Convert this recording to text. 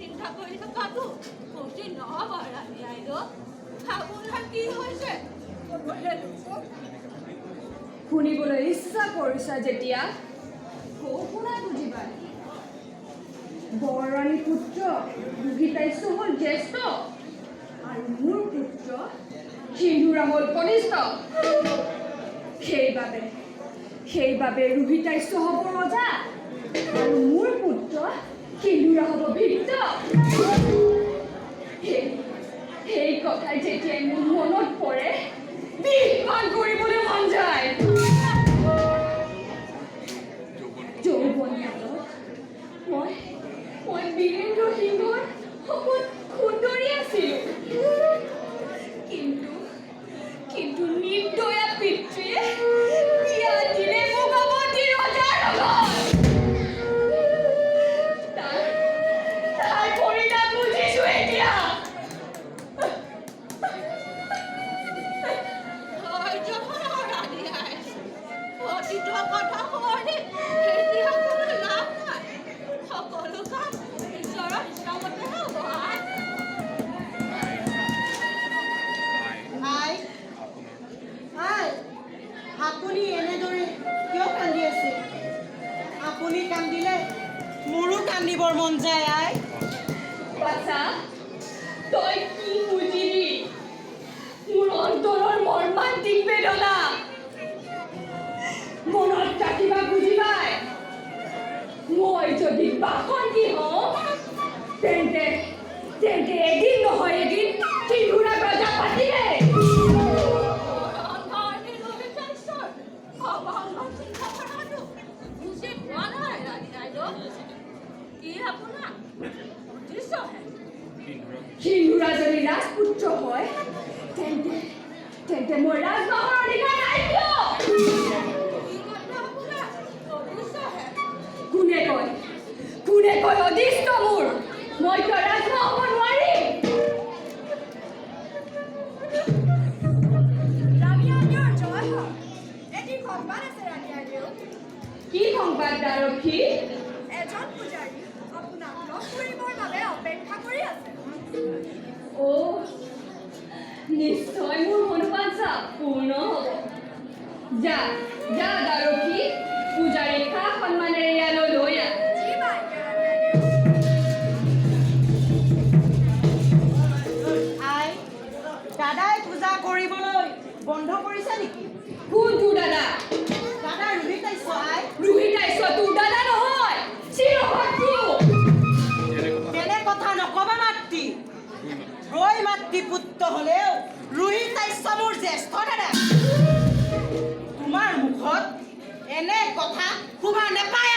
চিন্তা কৰি থকাটো উচিত নহ'ব ৰাণী আইদেউ। আপোনাৰ কি হৈছে শুনিবলৈ ইচ্ছা কৰিছা যেতিয়া শুনা বুজিবা। বৰৰাণী পুত্ৰ দুগীতাইশ্য হ'ল জ্যেষ্ঠ আৰু মোৰ পুত্ৰ সিন্ধুৰা হ'ল কনিষ্ঠ। সেইবাবে ৰোহিতাইশ্য হ'ব ৰজা আৰু মোৰ পুত্ৰ সিন্ধুৰা হ'ব ভৃত্য। সেই কথাই যেতিয়াই মোৰ মনত পৰে বিষ কৰিবলৈ মন যায়। যৌৱনকালত মই বীৰেন্দ্ৰ সিংহৰ সপোন সুন্দৰী আছিলোঁ, কিন্তু নিৰ্দয়া পিতৃয়ে বিয়া দিলে মোক অৱতী ৰজাৰ লগত। তাৰ পৰিণাম বুজিছো এতিয়া। ৰাণী আইদেউ, অতীতৰ কথা সোঁৱৰি এতিয়া কোনো লাভ নাই। সকলো কাম ঈশ্বৰৰ ইচ্ছামতেহে হ'ব। আপুনি এনেদৰে কিয় কান্দি আছে? আপুনি কান্দিলে মোৰো কান্দিবৰ মন যায়। বাছা, তই কি বুজিবি মোৰ অন্তৰৰ মৰ্মান্তিক বেদনা? মনত ৰাখিবা বুজিবাই, মই যদি বাসন্তী হওঁ তেন্তে এদিন নহয় এদিন সিন্ধুৰা ৰজা পাতিলে। উচিত হোৱা নাই ৰাণী আইদেউ। কি আপোনাৰ উদ্দেশ্যহে? সিন্ধুৰা যদি ৰাজপুত্ৰ হয় তেন্তে মই ৰাজমাহৰ অধিকাৰ নাই কিয়? কোনে কয় অদিষ্ট মোৰ? মই কিয় ৰাজমা হ'ব নোৱাৰিম? ৰাণী আইদেউৰ জয় হওক। এটি সংবাদ আছে ৰাণী আইদেউ। কি সংবাদ দাৰক্ষী? এজন পূজাৰী আপোনাক লগ কৰিবৰ বাবে অপেক্ষা কৰি আছে। নিশ্চয় মোৰ মনোবাঞ্ছা পূৰ্ণ হ'ব। যা দাৰক্ষী, পূজাৰীক সা সন্মানেৰে ইয়ালৈ লৈ আহ। জি বাইদেউ ৰাণী আইদেউ। দাদাই পূজা কৰিবলৈ বন্ধ কৰিছে নেকি? কোনটো দাদা? দাদা ৰোহিতাইশ্য। ৰোহিতাইশ্য তোৰ দাদা নহয়, চিৰশত্ৰু। তেনে কথা নকবা মাতৃ। ৰৈ মাতৃ পুত্ৰ হ'লেও ৰোহিতাইশ্য মোৰ জ্যেষ্ঠ দাদা। তোমাৰ মুখত এনে কথা শুভা নেপায়।